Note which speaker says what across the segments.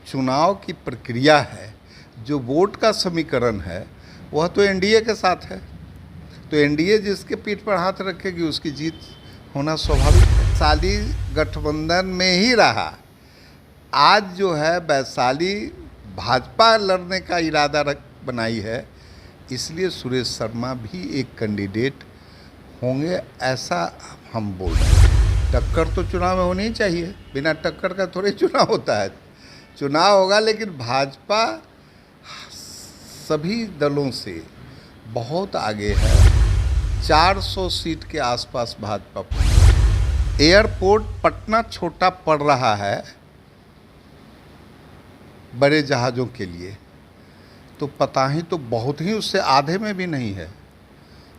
Speaker 1: चुनाव की प्रक्रिया है, जो वोट का समीकरण है, वह तो एनडीए के साथ है। तो एनडीए जिसके पीठ पर हाथ रखेगी उसकी जीत होना स्वाभाविक है। वैशाली गठबंधन में ही रहा। आज जो है वैशाली भाजपा लड़ने का इरादा बनाई है, इसलिए सुरेश शर्मा भी एक कैंडिडेट होंगे, ऐसा हम बोल रहे हैं। टक्कर तो चुनाव में होनी ही चाहिए, बिना टक्कर का थोड़े चुनाव होता है। चुनाव होगा, लेकिन भाजपा सभी दलों से बहुत आगे है। 400 सीट के आसपास भाजपा। एयरपोर्ट पटना छोटा पड़ रहा है बड़े जहाज़ों के लिए, तो पता ही तो बहुत ही उससे आधे में भी नहीं है।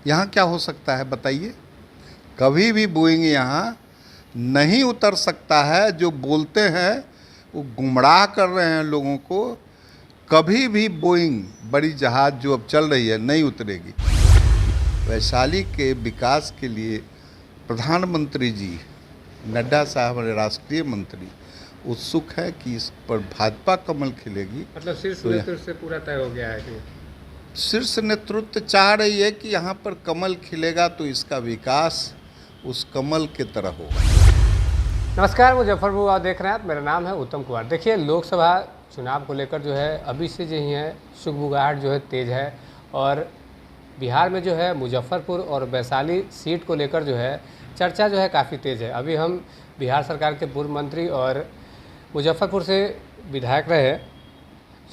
Speaker 1: यहाँ क्या हो सकता है बताइए? कभी भी बोइंग यहाँ नहीं उतर सकता है। जो बोलते हैं वो गुमराह कर रहे हैं लोगों को। कभी भी बोइंग बड़ी जहाज़ जो अब चल रही है नहीं उतरेगी। वैशाली के विकास के लिए प्रधानमंत्री जी नड्डा साहब, राष्ट्रीय मंत्री, उत्सुक है कि इस पर भाजपा कमल खिलेगी।
Speaker 2: मतलब शीर्ष नेतृत्व से पूरा तय हो गया है कि
Speaker 1: शीर्ष नेतृत्व चाह रही है कि यहाँ पर कमल खिलेगा तो इसका विकास उस कमल के तरह होगा।
Speaker 2: नमस्कार, मुजफ्फरपुर आप देख रहे हैं। मेरा नाम है उत्तम कुमार। देखिए, लोकसभा चुनाव को लेकर जो है अभी से जो है सुगबुगाहट जो है तेज़ है, और बिहार में जो है मुजफ्फरपुर और वैशाली सीट को लेकर जो है चर्चा जो है काफ़ी तेज़ है। अभी हम बिहार सरकार के पूर्व मंत्री और मुजफ्फरपुर से विधायक रहे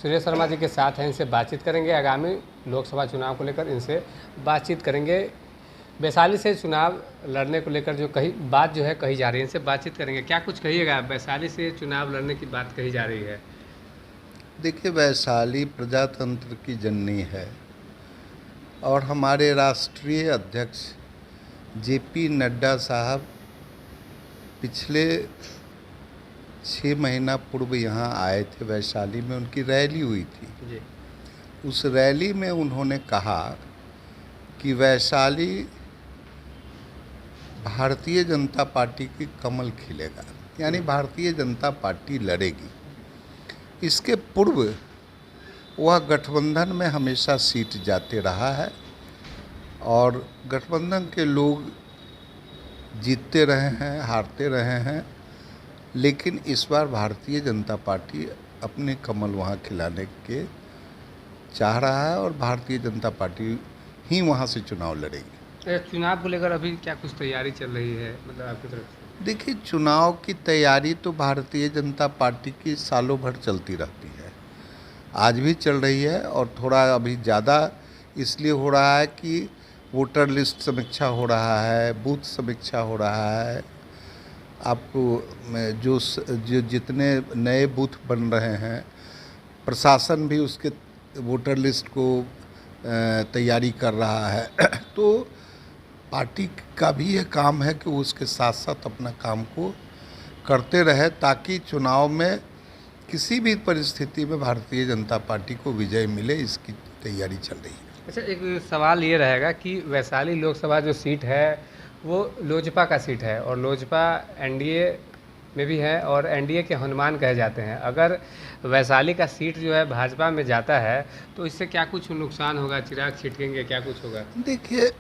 Speaker 2: सुरेश शर्मा जी के साथ हैं, इनसे बातचीत करेंगे। आगामी लोकसभा चुनाव को लेकर इनसे बातचीत करेंगे। वैशाली से चुनाव लड़ने को लेकर जो बात जो है कही जा रही है, इनसे बातचीत करेंगे। क्या कुछ कहिएगा? वैशाली से चुनाव लड़ने की बात कही जा रही है।
Speaker 1: देखिए, वैशाली प्रजातंत्र की जननी है और हमारे राष्ट्रीय अध्यक्ष जेपी नड्डा साहब पिछले 6 महीना पूर्व यहाँ आए थे। वैशाली में उनकी रैली हुई थी
Speaker 2: जी।
Speaker 1: उस रैली में उन्होंने कहा कि वैशाली भारतीय जनता पार्टी की कमल खिलेगा, यानी भारतीय जनता पार्टी लड़ेगी। इसके पूर्व वह गठबंधन में हमेशा सीट जाते रहा है और गठबंधन के लोग जीतते रहे हैं, हारते रहे हैं, लेकिन इस बार भारतीय जनता पार्टी अपने कमल वहाँ खिलाने के चाह रहा है और भारतीय जनता पार्टी ही वहाँ से चुनाव लड़ेगी।
Speaker 2: चुनाव को लेकर अभी क्या कुछ तैयारी चल रही है, मतलब आपकी तरफ से?
Speaker 1: देखिए, चुनाव की तैयारी तो भारतीय जनता पार्टी की सालों भर चलती रहती है, आज भी चल रही है, और थोड़ा अभी ज़्यादा इसलिए हो रहा है कि वोटर लिस्ट समीक्षा हो रहा है, बूथ समीक्षा हो रहा है। आपको जो जितने नए बूथ बन रहे हैं, प्रशासन भी उसके वोटर लिस्ट को तैयारी कर रहा है। तो पार्टी का भी ये काम है कि उसके साथ साथ अपना काम को करते रहे, ताकि चुनाव में किसी भी परिस्थिति में भारतीय जनता पार्टी को विजय मिले, इसकी तैयारी चल रही है।
Speaker 2: अच्छा, एक सवाल ये रहेगा कि वैशाली लोकसभा जो सीट है वो लोजपा का सीट है, और लोजपा एनडीए में भी है और एनडीए के हनुमान कहे जाते हैं। अगर वैशाली का सीट जो है भाजपा में जाता है तो इससे क्या कुछ नुकसान होगा? चिराग छिटकेंगे, क्या कुछ होगा?
Speaker 1: देखिए,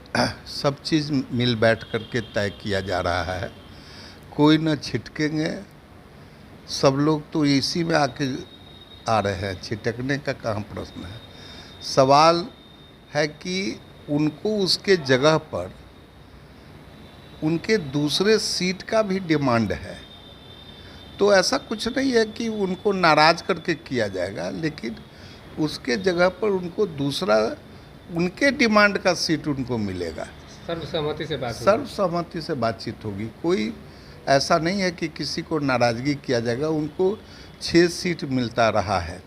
Speaker 1: सब चीज़ मिल बैठ करके तय किया जा रहा है, कोई न छिटकेंगे। सब लोग तो इसी में आके आ रहे हैं, छिटकने का कहाँ प्रश्न है। सवाल है कि उनको उसके जगह पर उनके दूसरे सीट का भी डिमांड है, तो ऐसा कुछ नहीं है कि उनको नाराज़ करके किया जाएगा, लेकिन उसके जगह पर उनको दूसरा उनके डिमांड का सीट उनको मिलेगा। सर्वसम्मति से बातचीत होगी। कोई ऐसा नहीं है कि किसी को नाराज़गी किया जाएगा। उनको 6 सीट मिलता रहा है,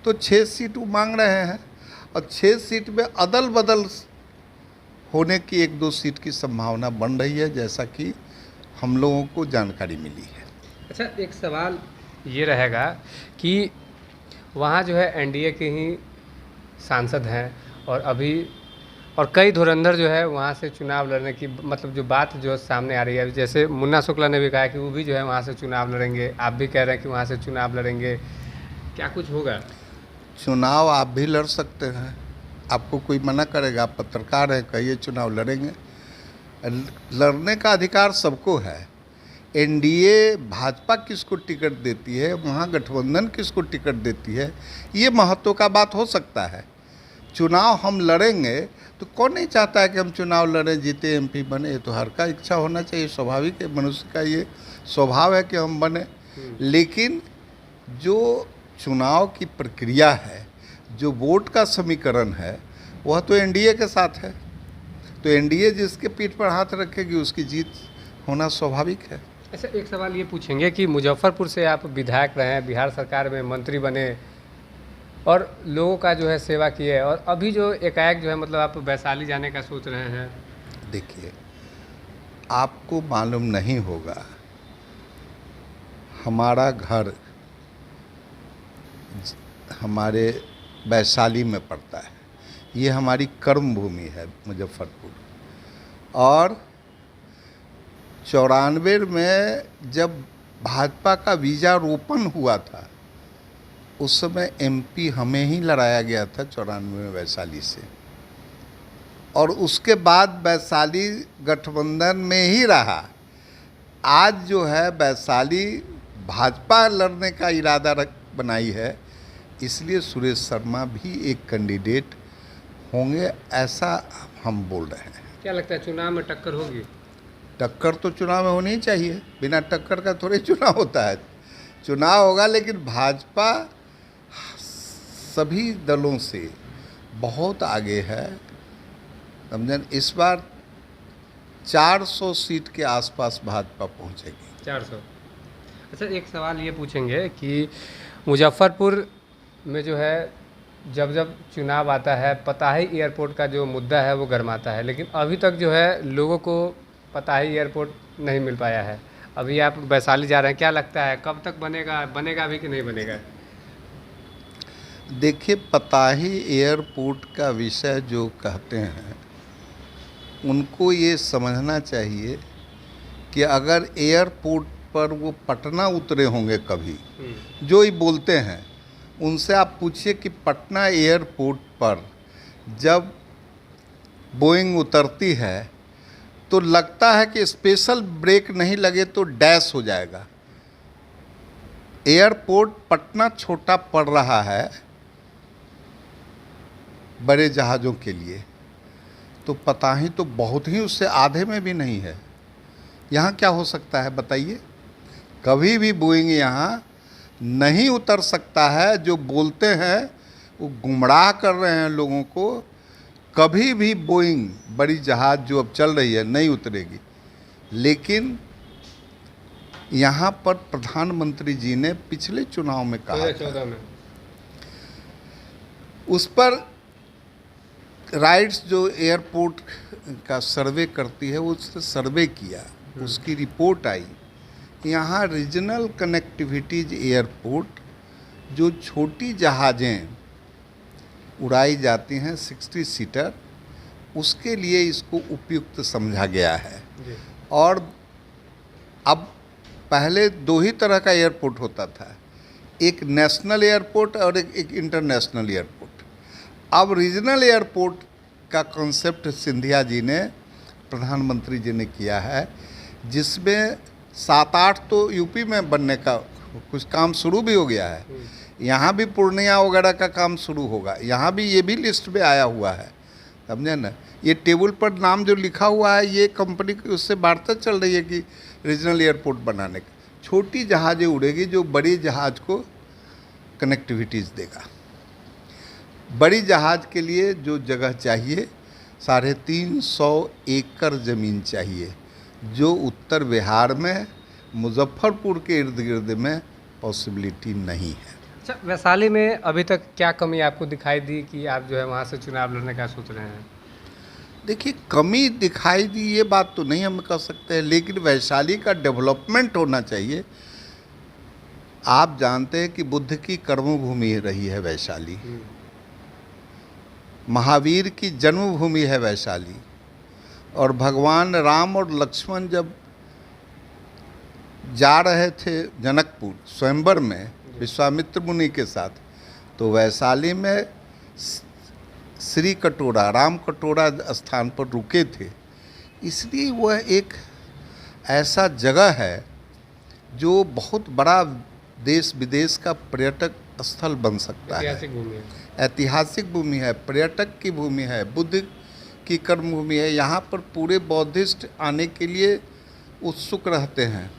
Speaker 1: तो 6 सीट वो मांग रहे हैं, और 6 सीट में अदल बदल होने की 1-2 सीट की संभावना बन रही है, जैसा कि हम लोगों को जानकारी मिली है।
Speaker 2: अच्छा, एक सवाल ये रहेगा कि वहाँ जो है एनडीए के ही सांसद हैं, और कई धुरंधर जो है वहाँ से चुनाव लड़ने की मतलब जो बात जो सामने आ रही है, जैसे मुन्ना शुक्ला ने भी कहा कि वो भी जो है वहाँ से चुनाव लड़ेंगे, आप भी कह रहे हैं कि वहाँ से चुनाव लड़ेंगे। क्या कुछ होगा?
Speaker 1: चुनाव आप भी लड़ सकते हैं, आपको कोई मना करेगा? आप पत्रकार हैं, कहिए चुनाव लड़ेंगे। लड़ने का अधिकार सबको है। एनडीए भाजपा किसको टिकट देती है, महागठबंधन किसको टिकट देती है, ये महत्व का बात हो सकता है। चुनाव हम लड़ेंगे तो कौन नहीं चाहता है कि हम चुनाव लड़ें, जीते, एमपी बने। ये तो हर का इच्छा होना चाहिए, स्वाभाविक है, मनुष्य का ये स्वभाव है कि हम बने। लेकिन जो चुनाव की प्रक्रिया है, जो वोट का समीकरण है, वह तो एनडीए के साथ है। तो एनडीए जिसके पीठ पर हाथ रखेगी उसकी जीत होना स्वाभाविक है।
Speaker 2: अच्छा, एक सवाल ये पूछेंगे कि मुजफ्फरपुर से आप विधायक रहे हैं, बिहार सरकार में मंत्री बने और लोगों का जो है सेवा किए, और अभी जो एकाएक जो है मतलब आप वैशाली जाने का सोच रहे हैं।
Speaker 1: देखिए, आपको मालूम नहीं होगा, हमारा घर हमारे वैशाली में पड़ता है। ये हमारी कर्म भूमि है मुजफ्फरपुर। और 94 में जब भाजपा का बीजारोपण हुआ था, उस समय एमपी हमें ही लड़ाया गया था 94 में वैशाली से। और उसके बाद वैशाली गठबंधन में ही रहा। आज जो है वैशाली भाजपा लड़ने का इरादा बनाई है, इसलिए सुरेश शर्मा भी एक कैंडिडेट होंगे, ऐसा हम बोल रहे हैं।
Speaker 2: क्या लगता है चुनाव में टक्कर होगी?
Speaker 1: टक्कर तो चुनाव में होनी ही चाहिए, बिना टक्कर का थोड़े चुनाव होता है। चुनाव होगा, लेकिन भाजपा सभी दलों से बहुत आगे है, समझन। इस बार 400 सीट के आसपास भाजपा पहुंचेगी।
Speaker 2: 400। अच्छा, एक सवाल ये पूछेंगे कि मुजफ्फरपुर में जो है जब जब चुनाव आता है, पताही एयरपोर्ट का जो मुद्दा है वो गरमाता है, लेकिन अभी तक जो है लोगों को पताही एयरपोर्ट नहीं मिल पाया है। अभी आप वैशाली जा रहे हैं, क्या लगता है कब तक बनेगा भी कि नहीं बनेगा?
Speaker 1: देखिए, पताही एयरपोर्ट का विषय जो कहते हैं, उनको ये समझना चाहिए कि अगर एयरपोर्ट पर वो पटना उतरे होंगे कभी, जो ये बोलते हैं, उनसे आप पूछिए कि पटना एयरपोर्ट पर जब बोइंग उतरती है तो लगता है कि स्पेशल ब्रेक नहीं लगे तो डैश हो जाएगा। एयरपोर्ट पटना छोटा पड़ रहा है बड़े जहाज़ों के लिए, तो पताही तो बहुत ही उससे आधे में भी नहीं है। यहाँ क्या हो सकता है बताइए? कभी भी बोइंग यहाँ नहीं उतर सकता है। जो बोलते हैं वो गुमराह कर रहे हैं लोगों को। कभी भी बोइंग बड़ी जहाज़ जो अब चल रही है नहीं उतरेगी। लेकिन यहाँ पर प्रधानमंत्री जी ने पिछले चुनाव में कहा
Speaker 2: 2014 में उस
Speaker 1: पर राइट्स जो एयरपोर्ट का सर्वे करती है, उससे सर्वे किया, उसकी रिपोर्ट आई। यहाँ रीजनल कनेक्टिविटीज एयरपोर्ट जो छोटी जहाज़ें उड़ाई जाती हैं 60 सीटर, उसके लिए इसको उपयुक्त समझा गया है। और अब पहले दो ही तरह का एयरपोर्ट होता था, एक नेशनल एयरपोर्ट और एक इंटरनेशनल एयरपोर्ट। अब रीजनल एयरपोर्ट का कॉन्सेप्ट सिंधिया जी ने, प्रधानमंत्री जी ने किया है, जिसमें 7-8 तो यूपी में बनने का कुछ काम शुरू भी हो गया है। यहाँ भी पूर्णिया वगैरह का काम शुरू होगा। यहाँ भी ये भी लिस्ट में आया हुआ है, समझे ना। ये टेबल पर नाम जो लिखा हुआ है, ये कंपनी की उससे वार्ता चल रही है कि रीजनल एयरपोर्ट बनाने का। छोटी जहाज़ें उड़ेगी जो बड़ी जहाज़ को कनेक्टिविटीज़ देगा। बड़ी जहाज़ के लिए जो जगह चाहिए, 350 एकड़ ज़मीन चाहिए, जो उत्तर बिहार में मुजफ्फरपुर के इर्द गिर्द में पॉसिबिलिटी नहीं है।
Speaker 2: अच्छा, वैशाली में अभी तक क्या कमी आपको दिखाई दी कि आप जो है वहाँ से चुनाव लड़ने का सोच रहे हैं?
Speaker 1: देखिए, कमी दिखाई दी ये बात तो नहीं हम कह सकते हैं, लेकिन वैशाली का डेवलपमेंट होना चाहिए। आप जानते हैं कि बुद्ध की कर्मभूमि रही है वैशाली, महावीर की जन्मभूमि है वैशाली, और भगवान राम और लक्ष्मण जब जा रहे थे जनकपुर स्वयंवर में, विश्वामित्र मुनि के साथ। तो वैशाली में श्री कटोरा, राम कटोरा स्थान पर रुके थे, इसलिए वह एक ऐसा जगह है जो बहुत बड़ा देश विदेश का पर्यटक स्थल बन सकता है।
Speaker 2: ऐतिहासिक भूमि है।
Speaker 1: ऐतिहासिक भूमि है, पर्यटक की भूमि है, बुद्ध की कर्म भूमि है। यहाँ पर पूरे बौद्धिस्ट आने के लिए उत्सुक रहते हैं।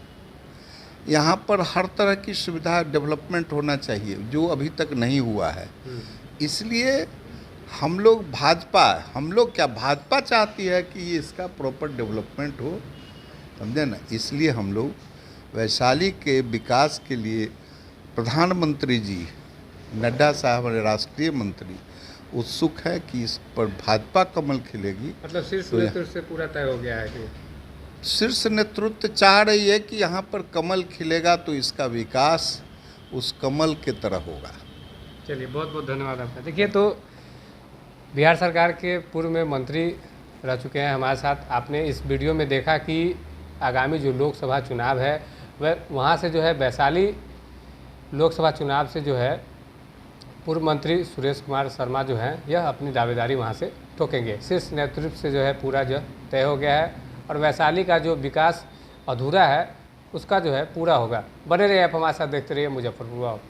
Speaker 1: यहाँ पर हर तरह की सुविधा डेवलपमेंट होना चाहिए, जो अभी तक नहीं हुआ है। इसलिए हम लोग भाजपा चाहती है कि ये इसका प्रॉपर डेवलपमेंट हो, समझे ना। इसलिए हम लोग वैशाली के विकास के लिए प्रधानमंत्री जी नड्डा साहब, राष्ट्रीय मंत्री, उत्सुक है कि इस पर भाजपा कमल खिलेगी।
Speaker 2: मतलब शीर्ष नेतृत्व से पूरा तय हो गया है कि
Speaker 1: शीर्ष नेतृत्व चाह रही है कि यहाँ पर कमल खिलेगा तो इसका विकास उस कमल के तरह होगा।
Speaker 2: चलिए, बहुत बहुत धन्यवाद आपका। देखिए, तो बिहार सरकार के पूर्व में मंत्री रह चुके हैं हमारे साथ। आपने इस वीडियो में देखा कि आगामी जो लोकसभा चुनाव है वह वहाँ से जो है वैशाली लोकसभा चुनाव से जो है पूर्व मंत्री सुरेश कुमार शर्मा जो हैं यह अपनी दावेदारी वहाँ से ठोकेंगे। शीर्ष नेतृत्व से जो है पूरा जो तय हो गया है और वैशाली का जो विकास अधूरा है उसका जो है पूरा होगा। बने रहिए आप हमारे साथ, देखते रहिए मुजफ्फरपुर।